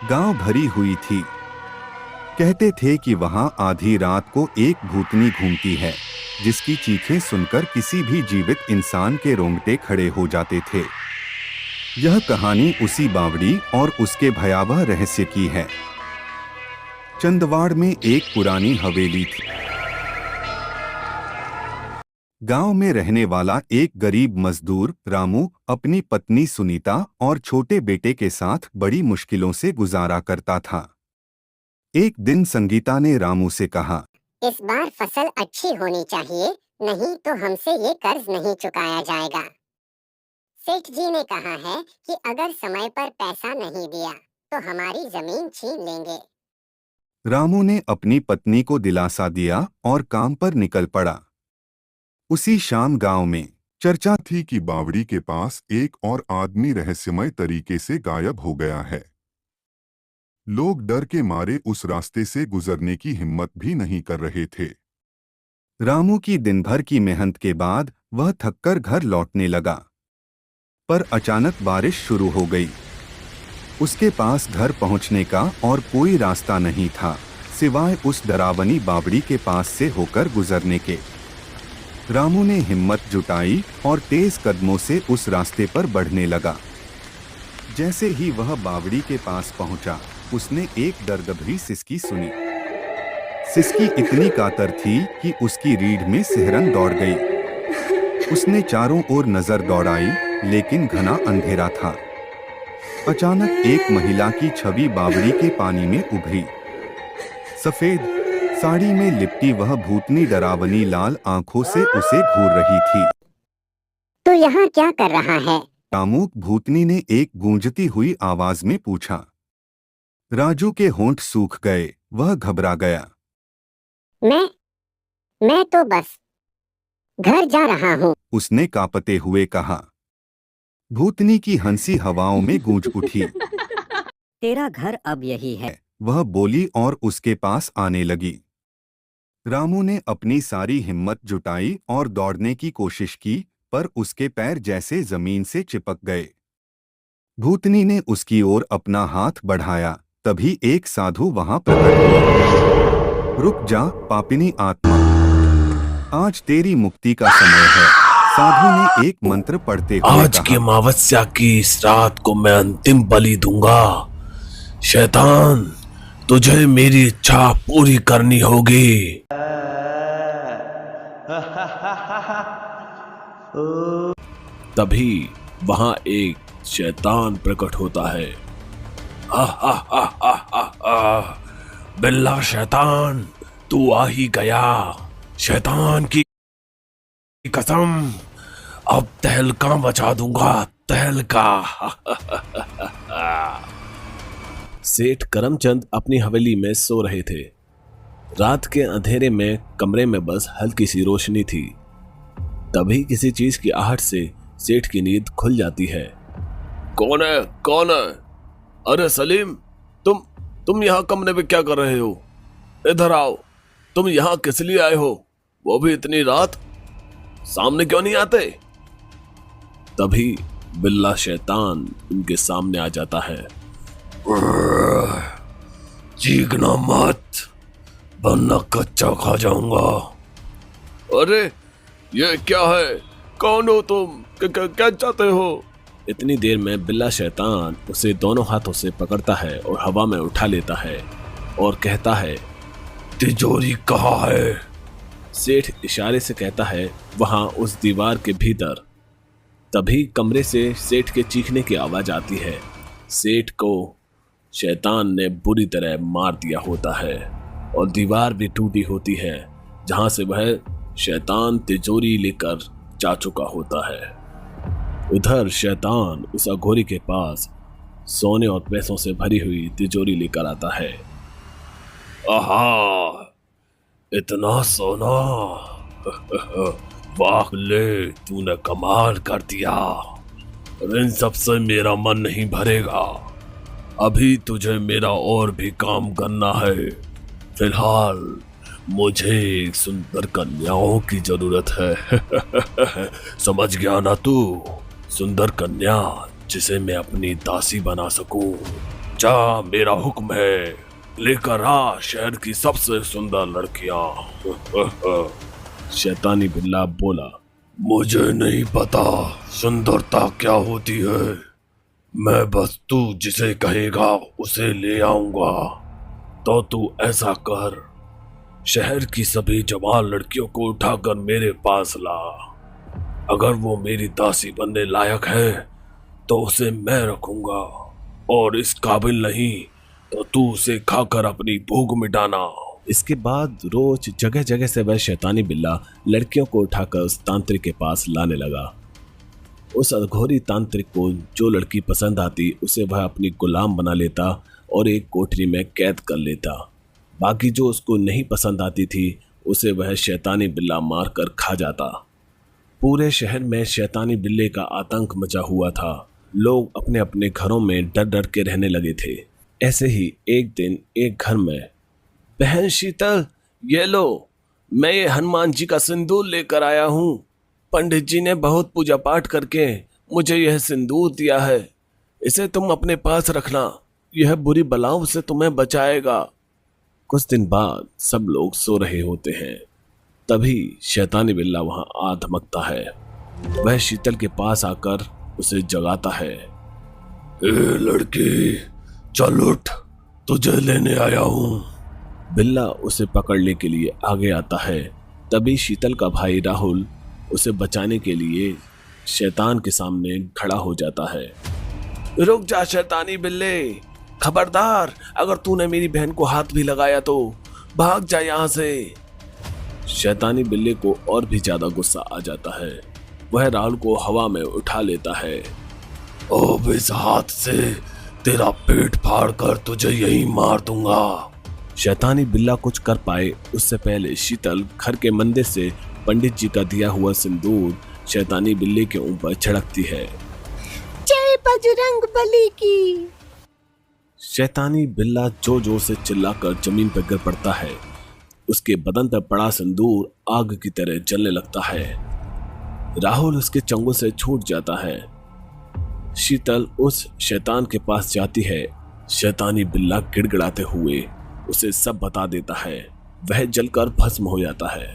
गांव भरी हुई थी। कहते थे कि वहां आधी रात को एक भूतनी घूमती है, जिसकी चीखें सुनकर किसी भी जीवित इंसान के रोंगटे खड़े हो जाते थे। यह कहानी उसी बावड़ी और उसके भयावह रहस्य की है। चंदवाड़ में एक पुरानी हवेली थी। गांव में रहने वाला एक गरीब मजदूर रामू अपनी पत्नी सुनीता और छोटे बेटे के साथ बड़ी मुश्किलों से गुजारा करता था। एक दिन संगीता ने रामू से कहा, इस बार फसल अच्छी होनी चाहिए, नहीं तो हमसे ये कर्ज नहीं चुकाया जाएगा। सेठ जी ने कहा है कि अगर समय पर पैसा नहीं दिया तो हमारी जमीन छीन लेंगे। रामू ने अपनी पत्नी को दिलासा दिया और काम पर निकल पड़ा। उसी शाम गांव में चर्चा थी कि बावड़ी के पास एक और आदमी रहस्यमय तरीके से गायब हो गया है। लोग डर के मारे उस रास्ते से गुजरने की हिम्मत भी नहीं कर रहे थे। रामू की दिन भर की मेहनत के बाद वह थककर घर लौटने लगा, पर अचानक बारिश शुरू हो गई। उसके पास घर पहुंचने का और कोई रास्ता नहीं था, सिवाय उस डरावनी बावड़ी के पास से होकर गुजरने के। रामू ने हिम्मत जुटाई और तेज कदमों से उस रास्ते पर बढ़ने लगा। जैसे ही वह बावड़ी के पास पहुंचा, उसने एक दर्दभरी सिसकी सुनी। सिसकी इतनी कातर थी कि उसकी रीढ़ में सिहरन दौड़ गई। उसने चारों ओर नजर दौड़ाई, लेकिन घना अंधेरा था। अचानक एक महिला की छवि बावड़ी के पानी में उभरी। सफेद साड़ी में लिपटी वह भूतनी डरावनी लाल आंखों से उसे घूर रही थी। तू यहाँ क्या कर रहा है? रामू, भूतनी ने एक गूंजती हुई आवाज में पूछा। राजू के होंठ सूख गए, वह घबरा गया। मैं तो बस घर जा रहा हूँ, उसने कांपते हुए कहा। भूतनी की हंसी हवाओं में गूंज उठी। तेरा घर अब यही है, वह बोली और उसके पास आने लगी। रामू ने अपनी सारी हिम्मत जुटाई और दौड़ने की कोशिश की, पर उसके पैर जैसे जमीन से चिपक गए। भूतनी ने उसकी ओर अपना हाथ बढ़ाया, तभी एक साधु वहां प्रकट हुआ। रुक जा पापिनी आत्मा, आज तेरी मुक्ति का समय है, साधु ने एक मंत्र पढ़ते हुए आज की कहा। अमावस्या की इस रात को मैं अंतिम बलि दूंगा। शैतान, तुझे मेरी इच्छा पूरी करनी होगी। तभी वहां एक शैतान प्रकट होता है। बिल्ला शैतान, तू आ ही गया। शैतान की कसम, अब तहलका मचा दूंगा, तहलका। सेठ करमचंद अपनी हवेली में सो रहे थे। रात के अंधेरे में कमरे में बस हल्की सी रोशनी थी। तभी किसी चीज की आहट से सेठ की नींद खुल जाती है। कौन है, कौन है? अरे सलीम, तुम यहाँ कमरे में क्या कर रहे हो? इधर आओ। तुम यहाँ किस लिए आए हो, वो भी इतनी रात? सामने क्यों नहीं आते? तभी बिल्ला शैतान उनके सामने आ जाता है। चीखना मत, वरना कच्चा खा जाऊंगा। अरे ये क्या है? कौन हो तुम? क्या चाहते हो? इतनी देर में बिल्ला शैतान उसे दोनों हाथों से पकड़ता है और हवा में उठा लेता है और कहता है, तिजोरी कहाँ है? सेठ इशारे से कहता है, वहां उस दीवार के भीतर। तभी कमरे से सेठ के चीखने की आवाज आती है। सेठ को शैतान ने बुरी तरह मार दिया होता है और दीवार भी टूटी होती है, जहां से वह शैतान तिजोरी लेकर जा चुका होता है। उधर शैतान उस अघोरी के पास सोने और पैसों से भरी हुई तिजोरी लेकर आता है। आहा, इतना सोना! वाह ले, तूने कमाल कर दिया। इन सबसे मेरा मन नहीं भरेगा। अभी तुझे मेरा और भी काम करना है। फिलहाल मुझे एक सुंदर कन्याओं की जरूरत है। समझ गया ना तू? सुंदर कन्या जिसे मैं अपनी दासी बना सकूं। जा, मेरा हुक्म है, लेकर आ शहर की सबसे सुंदर लड़कियां। शैतानी बिल्ला बोला, मुझे नहीं पता सुंदरता क्या होती है, मैं बस तू जिसे कहेगा उसे ले आऊंगा। तो तू ऐसा कर, शहर की सभी जवान लड़कियों को उठाकर मेरे पास ला। अगर वो मेरी दासी बनने लायक है तो उसे मैं रखूंगा, और इस काबिल नहीं तो तू उसे खाकर अपनी भूख मिटाना। इसके बाद रोज जगह जगह से वह शैतानी बिल्ला लड़कियों को उठाकर उस तांत्रिक के पास लाने लगा। उस अघोरी तांत्रिक को जो लड़की पसंद आती उसे वह अपनी गुलाम बना लेता और एक कोठरी में कैद कर लेता। बाकी जो उसको नहीं पसंद आती थी उसे वह शैतानी बिल्ला मारकर खा जाता। पूरे शहर में शैतानी बिल्ले का आतंक मचा हुआ था। लोग अपने अपने घरों में डर डर के रहने लगे थे। ऐसे ही एक दिन एक घर में, बहन शीतल, ये लो, मैं ये हनुमान जी का सिंदूर लेकर आया हूँ। पंडित जी ने बहुत पूजा पाठ करके मुझे यह सिंदूर दिया है, इसे तुम अपने पास रखना, यह बुरी बलाओं से तुम्हें बचाएगा। कुछ दिन बाद सब लोग सो रहे होते हैं, तभी शैतानी बिल्ला वहां आ धमकता है। वह शीतल के पास आकर उसे जगाता है। ए लड़की, चल उठ, तुझे लेने आया हूं। बिल्ला उसे पकड़ने के लिए आगे आता है। तभी शीतल का भाई राहुल उसे बचाने के लिए शैतान के सामने खड़ा हो जाता है। रुक जा शैतानी बिल्ले, खबरदार, अगर तूने मेरी बहन को हाथ भी लगाया तो भाग जा यहाँ से। शैतानी बिल्ले को और भी ज्यादा गुस्सा आ जाता है। वह राहुल को हवा में उठा लेता है। अब इस हाथ से तेरा पेट फाड़कर तुझे यहीं मार दूंगा। शैतानी बिल्ला कुछ कर पाए उससे पहले शीतल घर के मंदिर से पंडित जी का दिया हुआ सिंदूर शैतानी बिल्ले के ऊपर छिड़कती है। जय बजरंग बली की। शैतानी बिल्ला जोर जोर से चिल्लाकर जमीन पर गिर पड़ता है। उसके बदन पर पड़ा सिंदूर आग की तरह जलने लगता है। राहुल उसके चंगुल से छूट जाता है। शीतल उस शैतान के पास जाती है। शैतानी बिल्ला गिड़गिड़ाते हुए उसे सब बता देता है। वह जलकर भस्म हो जाता है।